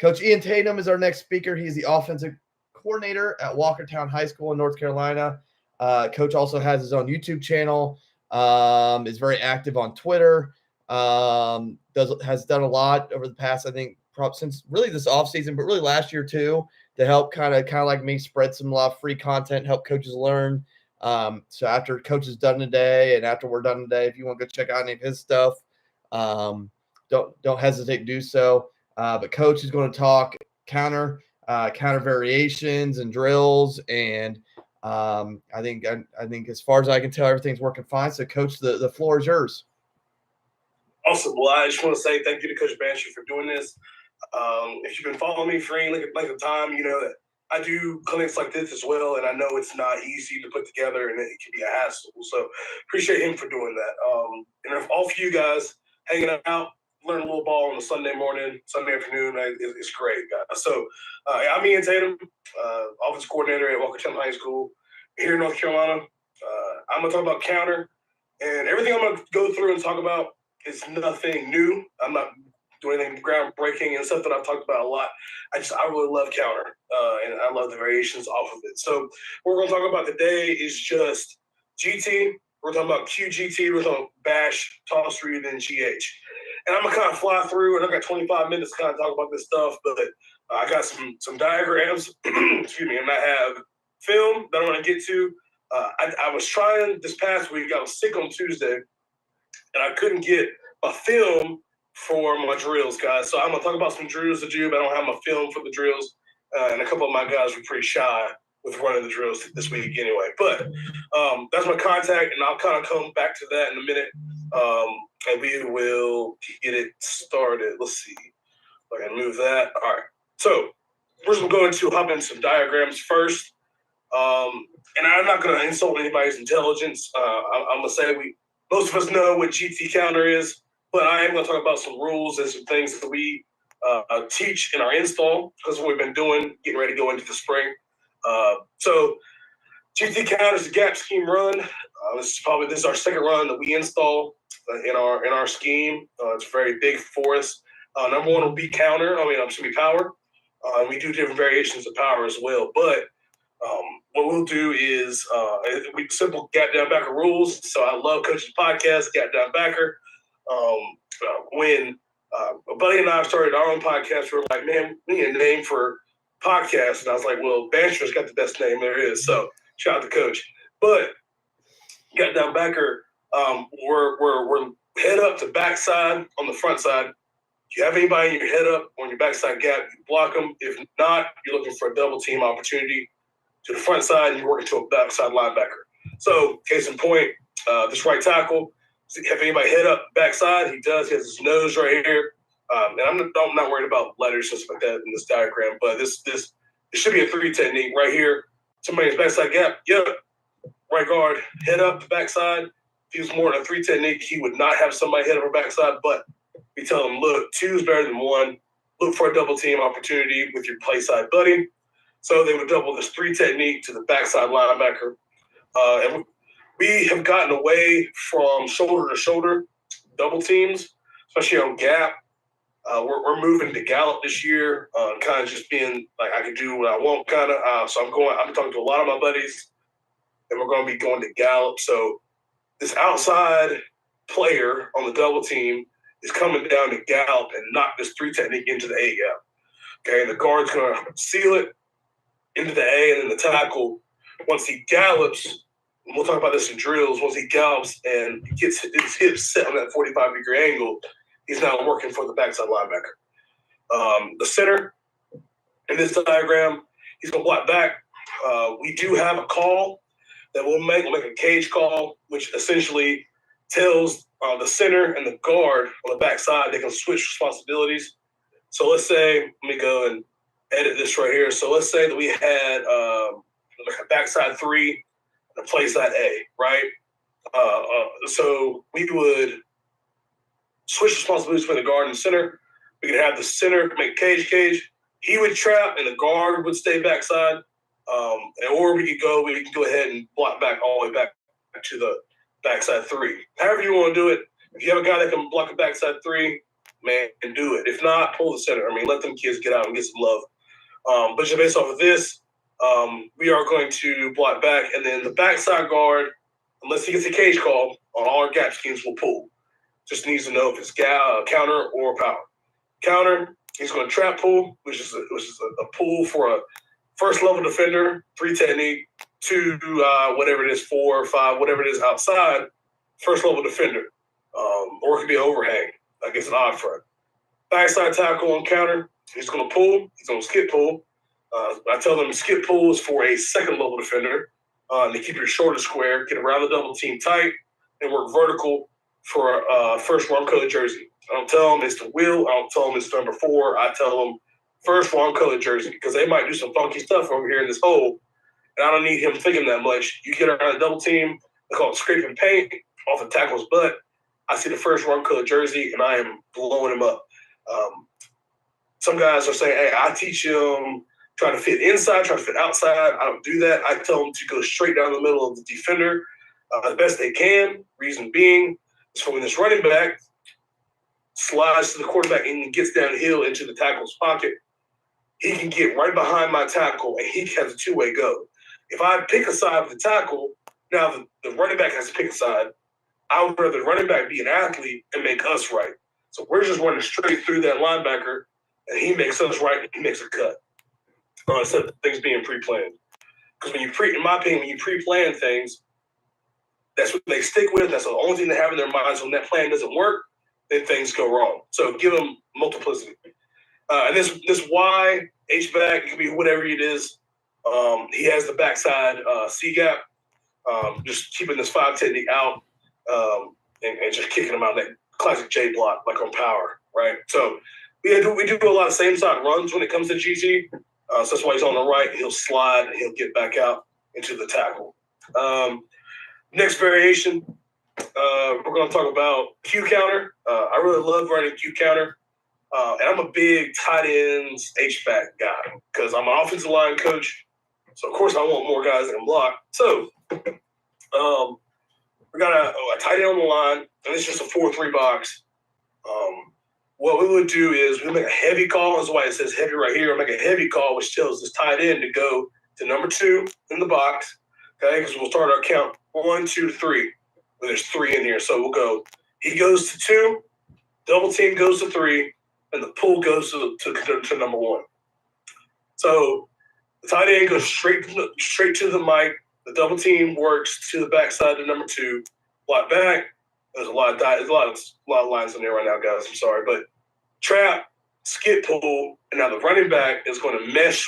Coach Ian Tatum is our next speaker. He's the offensive coordinator at Walkertown High School in North Carolina. Coach also has his own YouTube channel, is very active on Twitter, has done a lot over the past, I think, since really this offseason, but really last year too, to help kind of like me spread some lot of free content, help coaches learn. So after Coach is done today and after we're done today, if you want to go check out any of his stuff, don't hesitate to do so. But Coach is going to talk counter variations and drills, and I think as far as I can tell, everything's working fine. So, Coach, the floor is yours. Awesome. Well, I just want to say thank you to Coach Bandstra for doing this. If you've been following me for any length of time, you know that I do clinics like this as well, and I know it's not easy to put together, and it can be a hassle. So appreciate him for doing that. And if all of you guys hanging out, learn a little ball on a Sunday morning, Sunday afternoon, it's great, guys. So I'm Ian Tatum, offensive coordinator at Walkertown High School here in North Carolina. I'm going to talk about counter, and everything I'm going to go through and talk about is nothing new. I'm not doing anything groundbreaking and stuff that I've talked about a lot. I really love counter, and I love the variations off of it. So what we're going to talk about today is just GT. We're talking about QGT. We're talking bash, toss read, and GH. And I'm going to kind of fly through, and I've got 25 minutes to kind of talk about this stuff, but I got some diagrams, excuse me, and I have film that I want to get to. I was trying this past week. I was sick on Tuesday, and I couldn't get a film for my drills, guys. So I'm going to talk about some drills to do, but I don't have my film for the drills. And a couple of my guys were pretty shy with running the drills this week anyway. But that's my contact, and I'll kind of come back to that in a minute. And we will get it started. Let's see if I can move that. All right. So first I'm going to hop into some diagrams first. And I'm not going to insult anybody's intelligence. I'm going to say most of us know what GT counter is, but I am going to talk about some rules and some things that we teach in our install, because what we've been doing, getting ready to go into the spring. So GT counter is a gap scheme run. This is our second run that we install in our scheme. It's very big for us. Number one will be counter. Should be power. We do different variations of power as well. But what we'll do is we simple gap down backer rules. So I love Coach's podcast, Gap Down Backer. When a buddy and I started our own podcast, we were like, man, we need a name for podcast. And I was like, well, Bandstra's got the best name there is. So shout out to Coach. But Gap Down Backer, we're head up to backside on the front side. If you have anybody in your head up on your backside gap, you block them. If not, you're looking for a double team opportunity to the front side, and you're working to a backside linebacker. So, case in point, this right tackle, if anybody head up backside, he does. He has his nose right here. And I'm not worried about letters and stuff like that in this diagram, but this it should be a 3 technique right here. Somebody's backside gap, yep. Right guard, head up the backside. If he was more than a 3 technique, he would not have somebody head up or backside, but we tell them, look, 2 is better than 1. Look for a double team opportunity with your play side buddy. So they would double this 3 technique to the backside linebacker. And we have gotten away from shoulder to shoulder double teams, especially on gap. We're moving to gallop this year, kind of just being like I can do what I want, kind of. So I'm talking to a lot of my buddies, and we're going to be going to gallop. So this outside player on the double team is coming down to gallop and knock this 3 technique into the A gap. Okay, and the guard's going to seal it into the A, and then the tackle, once he gallops, and we'll talk about this in drills, once he gallops and gets his hips set on that 45-degree angle, he's now working for the backside linebacker. The center in this diagram, he's going to block back. We do have a call that we'll make a cage call, which essentially tells the center and the guard on the backside they can switch responsibilities. So let's say, let me go and edit this right here. So let's say that we had a backside 3 and a play side A, right? So we would switch responsibilities between the guard and the center. We could have the center make cage. He would trap, and the guard would stay backside. Or we can go ahead and block back all the way back to the backside 3. However you want to do it. If you have a guy that can block a backside 3, man, do it. If not, pull the center. I mean, let them kids get out and get some love. But just based off of this, we are going to block back, and then the backside guard, unless he gets a cage call on all our gap schemes, will pull. Just needs to know if it's counter or power. Counter, he's going to trap pull, which is a pull for a first level defender, 3 technique, 2 whatever it is, 4 or 5, whatever it is outside, first level defender, or it could be an overhang, like it's an odd front. Backside tackle on counter, he's going to pull, he's going to skip pull. I tell them skip pull is for a second level defender to keep your shoulder square, get around the double team tight, and work vertical for first wrong color jersey. I don't tell them it's the wheel. I don't tell them it's number 4. I tell them first wrong color jersey because they might do some funky stuff over here in this hole, and I don't need him thinking that much. You get around a double team, they call it scraping paint off the tackle's butt. I see the first wrong color jersey, and I am blowing him up. Some guys are saying, hey, I teach him try to fit inside, try to fit outside. I don't do that. I tell them to go straight down the middle of the defender the best they can. Reason being is for when this running back slides to the quarterback and gets downhill into the tackle's pocket, he can get right behind my tackle and he has a two-way go. If I pick a side with the tackle, now the running back has to pick a side. I would rather the running back be an athlete and make us right. So we're just running straight through that linebacker, and he makes us right and he makes a cut. Instead of things being pre-planned. Because in my opinion, when you pre-plan things, that's what they stick with. That's the only thing they have in their minds. When that plan doesn't work, then things go wrong. So give them multiplicity. And this Y, H-back, it can be whatever it is. He has the backside C-gap, just keeping this 5 technique out and just kicking him out that classic J block, like on power, right? So we do a lot of same-side runs when it comes to GT. So that's why he's on the right. He'll slide and he'll get back out into the tackle. Next variation, we're going to talk about Q counter. I really love running Q counter. And I'm a big tight ends H-back guy because I'm an offensive line coach. So, of course, I want more guys that can block. So, we got a tight end on the line, and it's just a 4-3 box. What we would do is we make a heavy call. That's why it says heavy right here. We'll make a heavy call, which tells this tight end to go to number 2 in the box, okay? Because we'll start our count 1, 2, 3. Well, there's 3 in here. So we'll go, he goes to 2, double team goes to 3, and the pull goes to number 1. So the tight end goes straight to the mic. The double team works to the backside to number 2. Block back. There's a lot of lines in there right now, guys. I'm sorry, but trap, skip pull, and now the running back is going to mesh.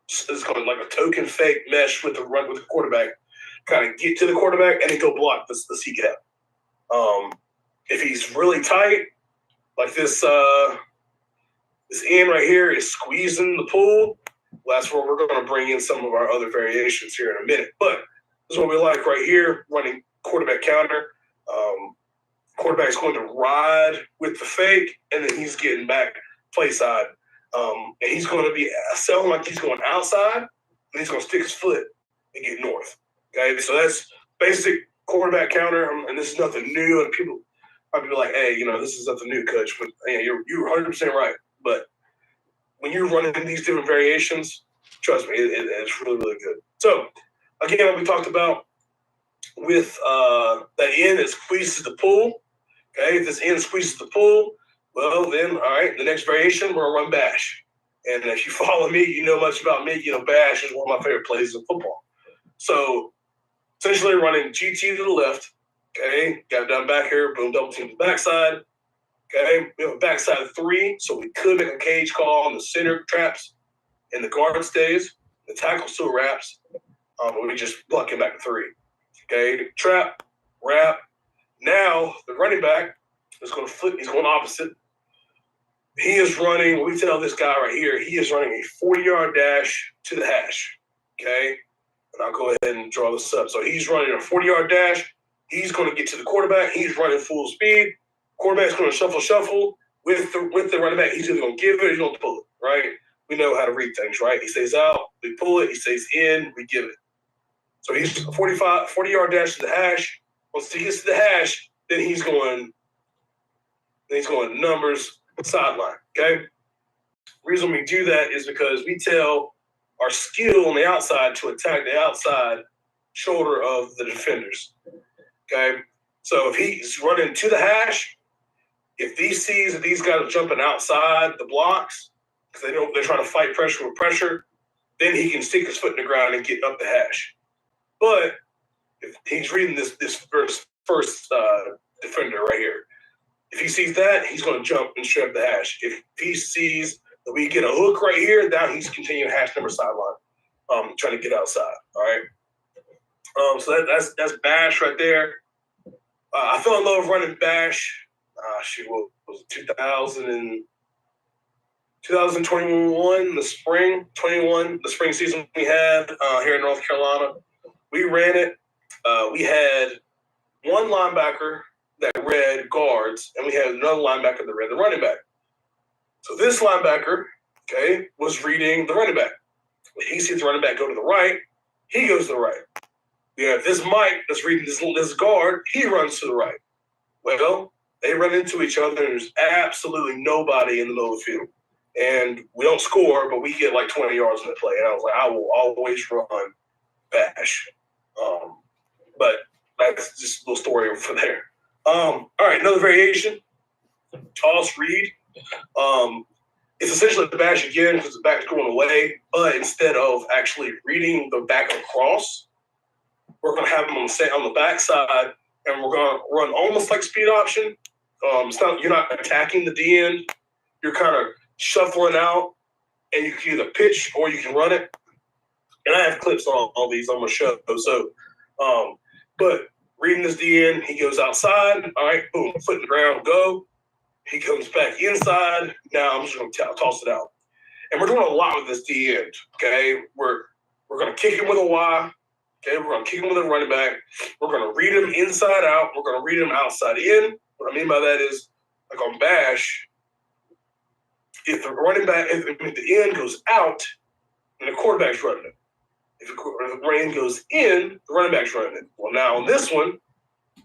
It's going to like a token fake mesh with the quarterback. Kind of get to the quarterback and then go block the C gap. If he's really tight, like this end right here is squeezing the pull. Well, that's where we're going to bring in some of our other variations here in a minute. But this is what we like right here, running quarterback counter. Quarterback's going to ride with the fake, and then he's getting back play side. And he's going to be selling like he's going outside, and he's going to stick his foot and get north. Okay, so that's basic quarterback counter, and this is nothing new. And people might be like, hey, this is nothing new, coach. But you're 100% right. But when you're running these different variations, trust me, it's really, really good. So, again, what we talked about with that end that squeezes the pull. Okay, if this end squeezes the pull, well, then, all right, the next variation, we're going to run bash. And if you follow me, you know much about me. Bash is one of my favorite plays in football. So, essentially running GT to the left. Okay, got it done back here. Boom, double team to the backside. Okay, we have a backside 3, so we could make a cage call on the center traps, and the guard stays. The tackle still wraps, but we just block him back to 3. Okay, trap, wrap. Now the running back is going to flip. He's going opposite. He is running. We tell this guy right here, he is running a 40-yard dash to the hash. Okay, and I'll go ahead and draw this up. So he's running a 40-yard dash. He's going to get to the quarterback. He's running full speed. Quarterback's going to shuffle with the running back. He's either going to give it or he's going to pull it, right? We know how to read things, right? He stays out, we pull it. He stays in, we give it. So he's a 40-yard dash to the hash. Once he gets to the hash, then he's going numbers sideline. Okay. Reason we do that is because we tell our skill on the outside to attack the outside shoulder of the defenders. Okay. So if he's running to the hash, if he sees that these guys are jumping outside the blocks because they're trying to fight pressure with pressure, then he can stick his foot in the ground and get up the hash. But if he's reading this first defender right here, if he sees that, he's going to jump and straight up the hash. If he sees that we get a hook right here, now he's continuing hash number sideline, trying to get outside. All right. So that's bash right there. I fell in love with running bash. What was it, 2021, the spring season we had here in North Carolina. We ran it. We had one linebacker that read guards, and we had another linebacker that read the running back. So this linebacker, okay, was reading the running back. When he sees the running back go to the right, he goes to the right. We have this Mike that's reading this guard, he runs to the right. Well, they run into each other, and there's absolutely nobody in the middle of the field. And we don't score, but we get like 20 yards in the play. And I was like, I will always run bash. But that's just a little story for there. All right, another variation, toss read. It's essentially the bash again because the back's going away, but instead of actually reading the back across, we're going to have them on the back side, and we're going to run almost like speed option. You're not attacking the D end. You're kind of shuffling out, and you can either pitch or you can run it. And I have clips on all these I'm going to show. So, but reading this D end, he goes outside. All right, boom, foot in the ground, go. He comes back inside. Now I'm just going to toss it out. And we're doing a lot with this D end, okay? We're going to kick him with a Y. Okay, we're going to kick him with a running back. We're going to read him inside out. We're going to read him outside in. What I mean by that is, like on bash, if the running back, if the end goes out, then the quarterback's running it. If the end goes in, the running back's running it. Well, now on this one,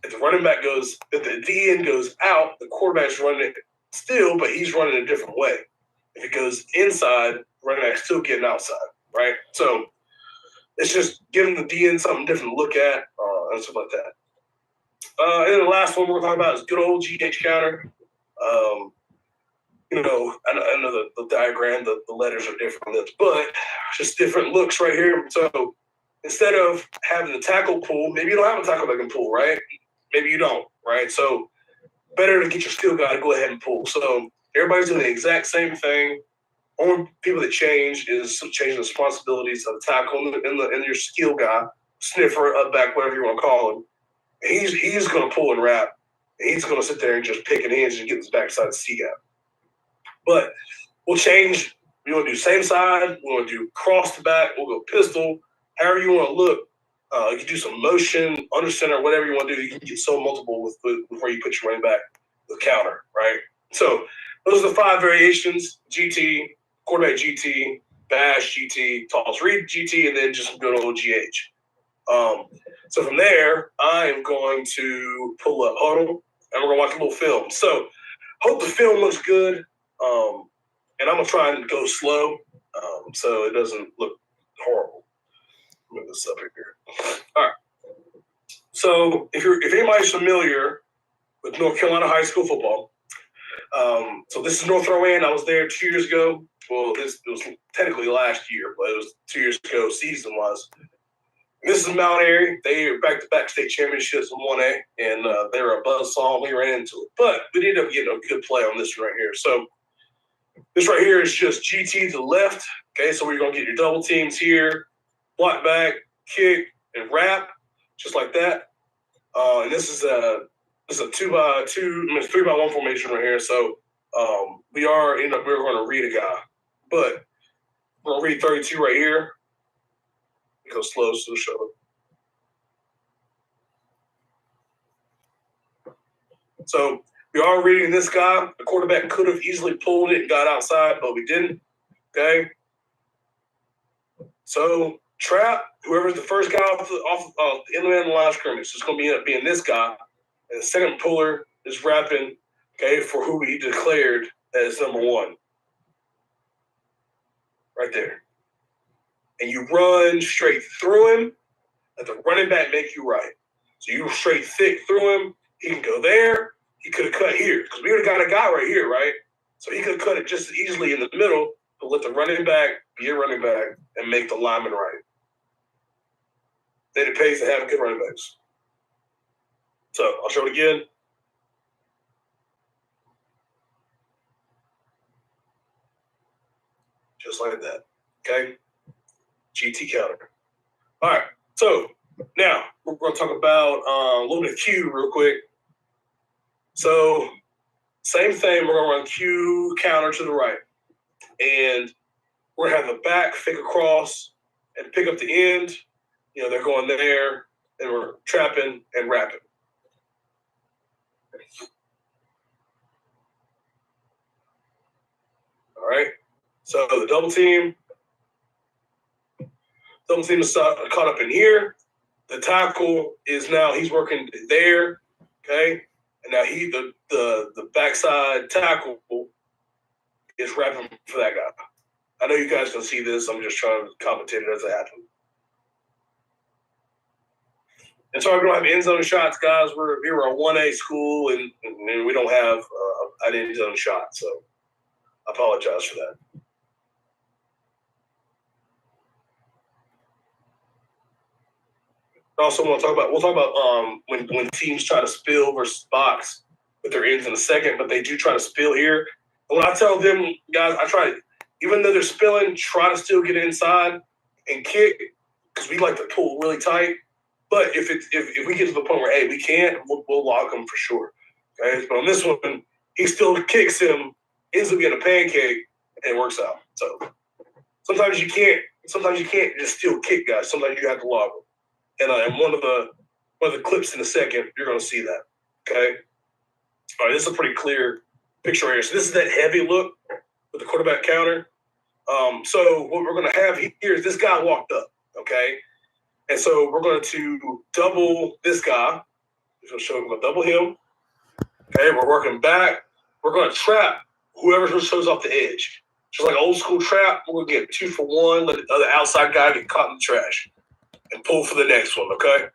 if the D end goes out, the quarterback's running it still, but he's running a different way. If it goes inside, the running back's still getting outside, right? So it's just giving the D end something different to look at and stuff like that. And then the last one we're talking about is good old GH counter. I know the diagram, the letters are different on this, but just different looks right here. So instead of having the tackle pull, maybe you don't have a tackle that can pull, right? Maybe you don't, right? So better to get your skill guy to go ahead and pull. So everybody's doing the exact same thing. Only people that change is changing the responsibilities of the tackle and your skill guy, sniffer, up back, whatever you want to call him. He's going to pull and wrap. And he's going to sit there and just pick an hinge and get his backside C gap. But we'll change. We want to do same side. We want to do cross to back. We'll go pistol. However you want to look. You can do some motion, under center, whatever you want to do. You can get so multiple with where you put your running back, the counter, right? So those are the 5 variations: GT, quarterback GT, bash GT, toss read GT, and then just good old GH. So from there, I am going to pull up huddle, and we're going to watch a little film. So hope the film looks good, and I'm going to try and go slow so it doesn't look horrible. Move this up here. All right. So if anybody's familiar with North Carolina high school football, so this is North Carolina. I was there 2 years ago. Well, it was technically last year, but it was 2 years ago season-wise. This is Mount Airy. They are back-to-back state championships in 1A, and they were a buzzsaw. We ran into it. But we ended up getting a good play on this right here. So this right here is just GT to the left. Okay, so we're going to get your double teams here, block back, kick, and wrap, just like that. And this is a 2x2, 3x1 formation right here. So we're going to read a guy. But we're going to read 32 right here. Go slow to the shoulder. So we are reading this guy. The quarterback could have easily pulled it and got outside, but we didn't. Okay. So trap, whoever's the first guy off the end of the line of scrimmage, it's going to end up being this guy. And the second puller is wrapping, okay, for who he declared as number one. Right there. And you run straight through him. Let the running back make you right. So you straight thick through him. He can go there. He could have cut here because we would have got a guy right here, right? So he could have cut it just as easily in the middle, but let the running back be a running back and make the lineman right. Then it pays to have good running backs. So I'll show it again. Just like that. Okay? GT counter. All right. So now we're going to talk about a little bit of Q real quick. So same thing. We're going to run Q counter to the right. And we're going to have the back fake across and pick up the end. You know, they're going there, and we're trapping and wrapping. All right. So the double team is caught up in here. The tackle is now he's working there. Okay. And now the backside tackle is wrapping for that guy. I know you guys can see this. I'm just trying to commentate it as it happens. And sorry, we don't have end zone shots, guys. We're a 1A school, and we don't have an end zone shot. So I apologize for that. Also, we'll talk about when teams try to spill versus box with their ends in a second, but they do try to spill here. And when I tell them, guys, I try, even though they're spilling, try to still get inside and kick because we like to pull really tight. But if we get to the point where, hey, we can't, we'll lock them for sure. Okay? But on this one, he still kicks him, ends up getting a pancake, and it works out. So sometimes you can't just still kick guys. Sometimes you have to log them. And one of the clips in a second, you're going to see that. Okay? All right, this is a pretty clear picture right here. So this is that heavy look with the quarterback counter. So what we're going to have here is this guy walked up, okay? And so we're going to double this guy. We're going to double him. Okay, we're working back. We're going to trap whoever shows off the edge. Just like an old school trap, we're going to get 2 for 1, let the other outside guy get caught in the trash and pull for the next one, okay?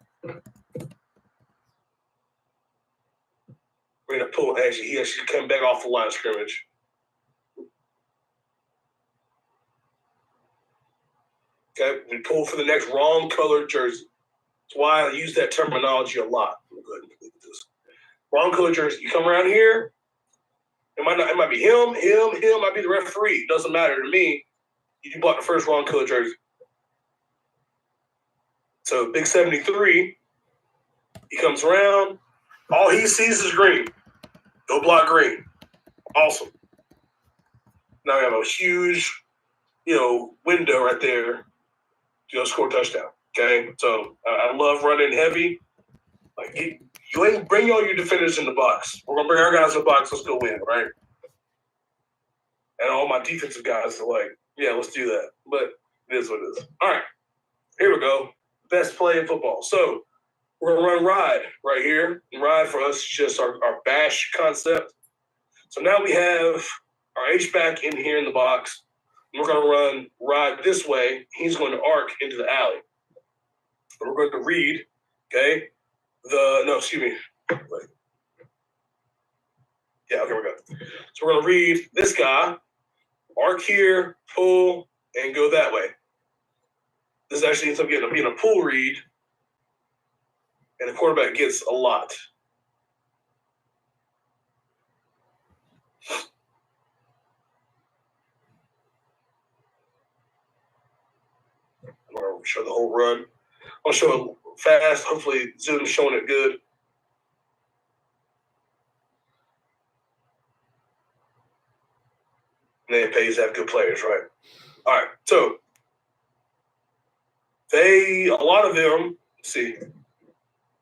We're going to pull. He actually came back off the line of scrimmage. Okay, we pull for the next wrong colored jersey. That's why I use that terminology a lot. Go ahead and look at this. Wrong colored jersey. You come around here, it might be him, might be the referee. It doesn't matter to me. You bought the first wrong colored jersey. So Big 73, he comes around. All he sees is green. Go block green. Awesome. Now we have a huge, window right there to score a touchdown. Okay, so I love running heavy. Like you ain't bring all your defenders in the box. We're gonna bring our guys in the box. Let's go win, right? And all my defensive guys are like, yeah, let's do that. But it is what it is. All right, here we go. Best play in football. So we're gonna run ride right here. And ride for us is just our bash concept. So now we have our H-back in here in the box. We're going to run ride this way. He's going to arc into the alley. And we're going to read, okay, excuse me. Wait. Yeah, okay, we're good. So we're going to read this guy, arc here, pull, and go that way. This actually ends up being a pull read, and the quarterback gets a lot. I'm going to show the whole run. I'll show it fast. Hopefully, Zoom's showing it good. And then it pays to have good players, right? All right. So a lot of them, let's see,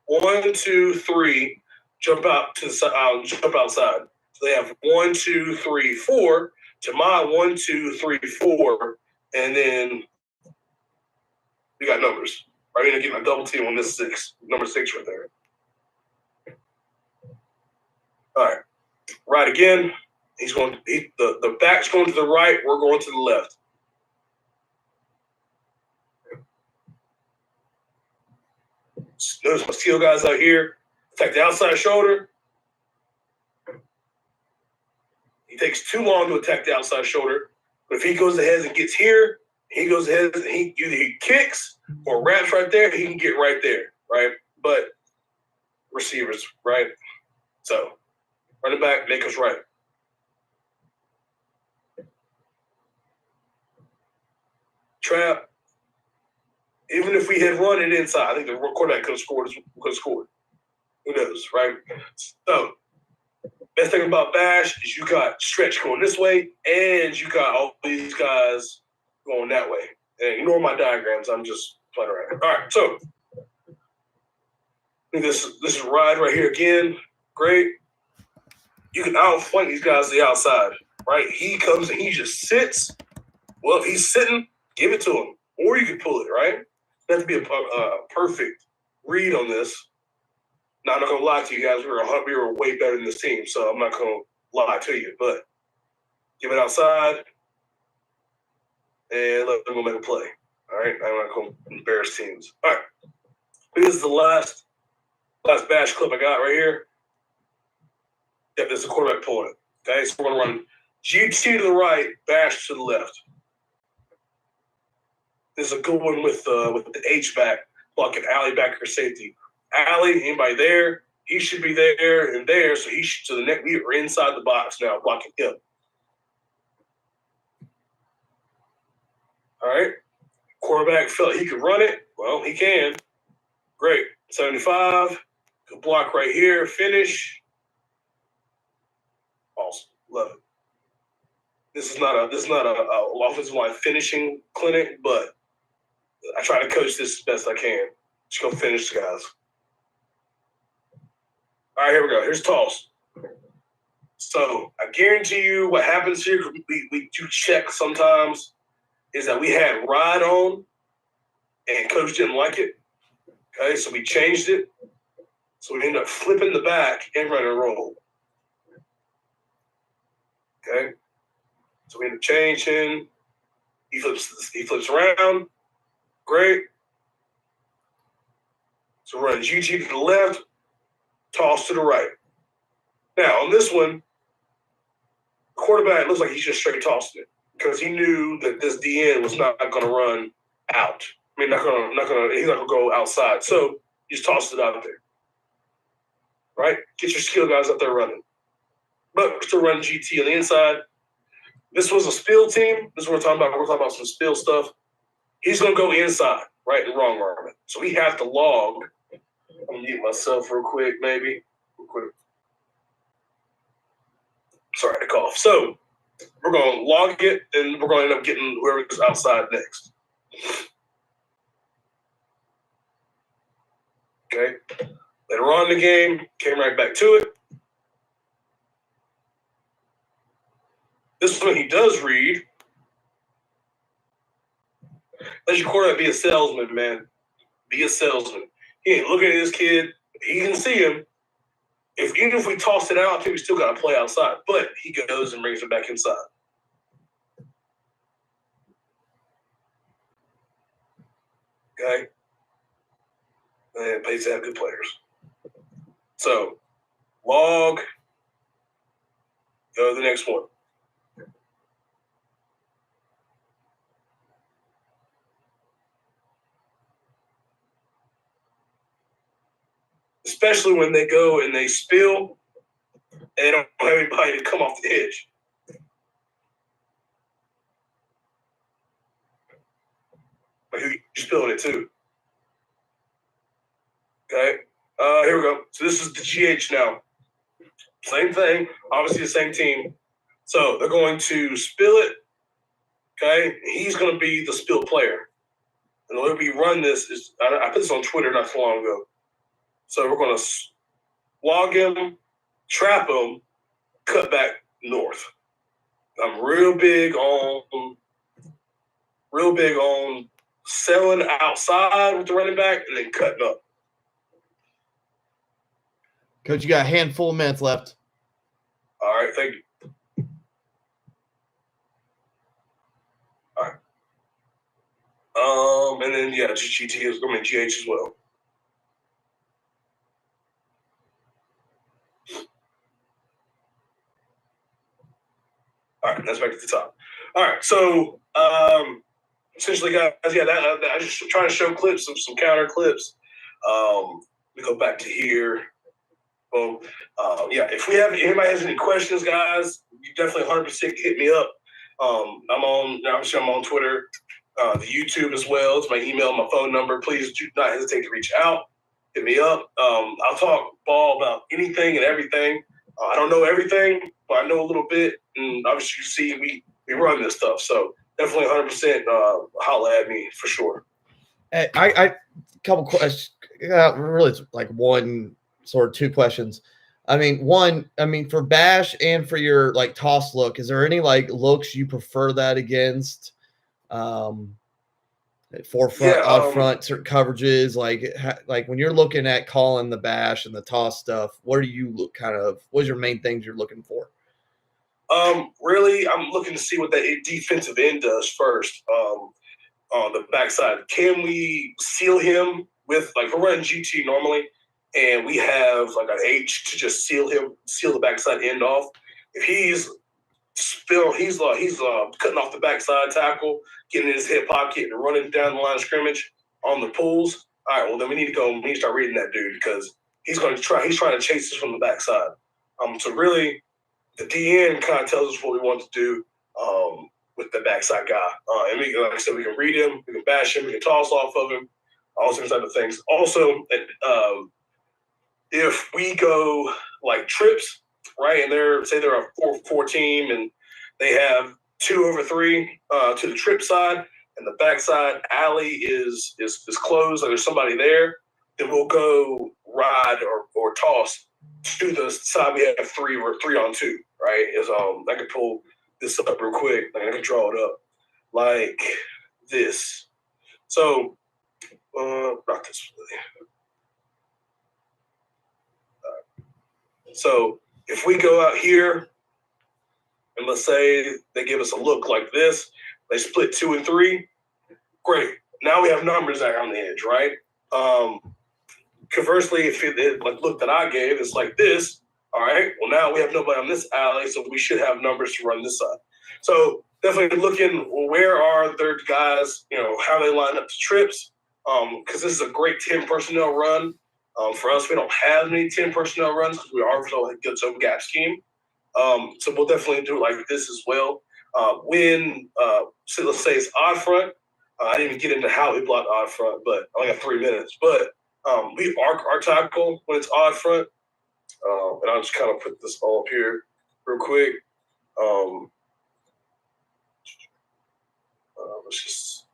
1, 2, 3, jump out to the side, jump outside. So they have 1, 2, 3, 4. To my 1, 2, 3, 4, and then we got numbers. I'm going to get my double team on this number 6 right there. All right. Right again. The back's going to the right. We're going to the left. Notice my skill guys out here. Attack the outside shoulder. He takes too long to attack the outside shoulder. But if he goes ahead and gets here, he goes ahead and either he kicks or wraps right there, he can get right there, right? But receivers, right? So running back, make us right. Trap. Even if we had run it inside, I think the quarterback could have scored. Who knows, right? So best thing about Bash is you got stretch going this way, and you got all these guys going that way. And ignore my diagrams. I'm just playing around. All right, so this is ride right here again. Great. You can outflank these guys to the outside, right? He comes and he just sits. Well, if he's sitting, give it to him. Or you can pull it, right? That to be a perfect read on this. Now, I'm not going to lie to you guys. We were way better than this team, so I'm not going to lie to you. But give it outside and let them go make a play. All right? I'm not going to embarrass teams. All right. This is the last Bash clip I got right here. Yep, this is a quarterback pulling it. Okay, so we're going to run GT to the right, Bash to the left. This is a good one with the H-back, blocking alley back or safety. Alley, anybody there? He should be there and there, so the next we are inside the box now, blocking him. All right. Quarterback felt he could run it. Well, he can. Great. 75. Good block right here. Finish. Awesome. Love it. This is not a offensive line finishing clinic, but I try to coach this as best I can. Just go finish, guys. All right, here we go. Here's toss. So I guarantee you what happens here, we do check sometimes, is that we had ride on and coach didn't like it. Okay, so we changed it. So we ended up flipping the back and running a roll. Okay. So we end up changing. He flips around. Great. So run GG to the left, toss to the right. Now on this one, quarterback looks like he's just straight tossing it because he knew that this DN was not going to run out. I mean, he's not gonna go outside. So he just tosses it out there. Right? Get your skill guys up there running. But we're still running GT on the inside. This was a spill team. This is what we're talking about. We're talking about some spill stuff. He's gonna go inside, right? And wrong arm it. So we have to log. I'm gonna mute myself real quick, maybe. Real quick. Sorry to cough. So we're gonna log it, and we're gonna end up getting whoever's outside next. Okay. Later on in the game, came right back to it. This is when he does read. Let your quarterback be a salesman, man. Be a salesman. He ain't looking at this kid. He can see him. Even if we toss it out, I think we still got to play outside. But he goes and brings it back inside. Okay? And pays to have good players. So, log. Go to the next one. Especially when they go and they spill and they don't have anybody to come off the edge. Like who you spilling it to? Okay. Here we go. So this is the GH now. Same thing. Obviously the same team. So they're going to spill it. Okay. He's going to be the spill player. And the way we run this is, I put this on Twitter not so long ago. So we're going to log him, trap him, cut back north. I'm real big on selling outside with the running back and then cutting up. Coach, you got a handful of minutes left. All right, thank you. And then just GH as well. All right, that's back to the top. All right, so essentially, guys, I just trying to show clips of some counter clips. We go back to here. Well, if anybody has any questions, guys, you definitely 100% hit me up. I'm on Twitter, the YouTube as well. It's my email, my phone number. Please do not hesitate to reach out. Hit me up. I'll talk ball about anything and everything. I don't know everything, but I know a little bit. And obviously, you see, we run this stuff. So definitely 100% holla at me for sure. I couple questions. Really, it's like one sort of two questions. For Bash and for your like toss look, is there any like looks you prefer that against? Forefront, out front, certain coverages, like when you're looking at calling the Bash and the toss stuff, what do you look what's your main things you're looking for? Really, I'm looking to see what that defensive end does first. On the backside, can we seal him with we're running GT normally, and we have like an H to just seal the backside end off. If he's cutting off the backside tackle, getting in his hip pocket and running down the line of scrimmage on the pulls. All right, well then we need to start reading that dude because he's trying to chase us from the backside. So really, the DN kind of tells us what we want to do with the backside guy. And like I said, we can read him, we can bash him, we can toss off of him, all sorts of things. Also, if we go like trips, right, and they're a 4-4 team and they have 2 over 3 to the trip side and the backside alley is closed, like there's somebody there, then we'll go ride or toss to the side we have 3 or 3-on-2, right? I can pull this up real quick. I can draw it up like this. So, not this really. So if we go out here and let's say they give us a look like this, they split 2 and 3, great. Now we have numbers out on the edge, right? Conversely, if like look that I gave, it's like this. All right. Well, now we have nobody on this alley, so we should have numbers to run this side. So definitely looking where are their guys, how they line up to trips, because this is a great 10 personnel run. For us, we don't have any 10 personnel runs because we are so a good zone gap scheme. So we'll definitely do it like this as well. So let's say it's odd front. I didn't even get into how we block odd front, but I only got 3 minutes. But we arc our tackle when it's odd front. And I'll just kind of put this all up here real quick. Let's just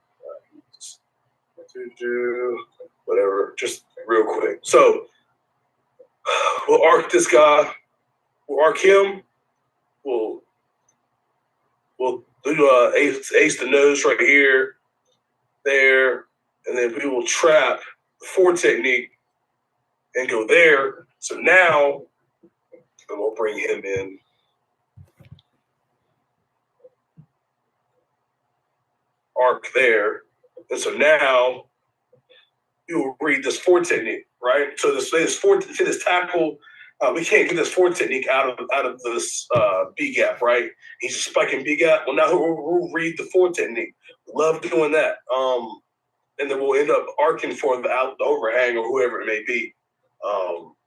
do whatever, just real quick. So we'll arc this guy. We'll arc him. We'll do ace the nose right here, there, and then we will trap the 4 technique and go there. So now we'll bring him in. Arc there. And so now you will read this 4 technique, right? So this tackle, we can't get this 4 technique out of this B gap, right? He's just spiking B gap. Well, now we'll read the 4 technique. Love doing that. And then we'll end up arcing for the overhang or whoever it may be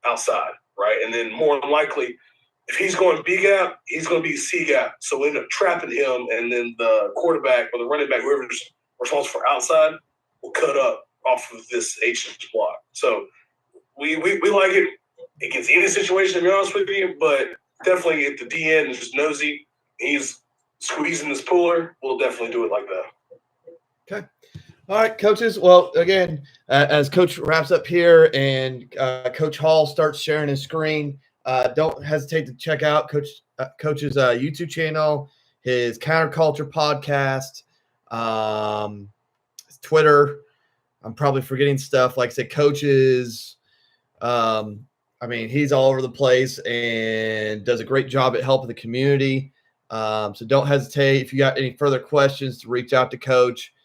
outside, right? And then more than likely, if he's going B gap, he's going to be C gap. So we end up trapping him, and then the quarterback or the running back, whoever's responsible for outside, will cut up off of this H block. So we like it against any situation, to be honest with you, but definitely if the DN is just nosy, he's squeezing this puller, we'll definitely do it like that. Okay. All right, coaches. Well, again, as Coach wraps up here and Coach Hall starts sharing his screen, don't hesitate to check out Coach's YouTube channel, his Counterculture podcast, his Twitter. I'm probably forgetting stuff. Like I said, Coach's he's all over the place and does a great job at helping the community. So don't hesitate if you got any further questions to reach out to Coach.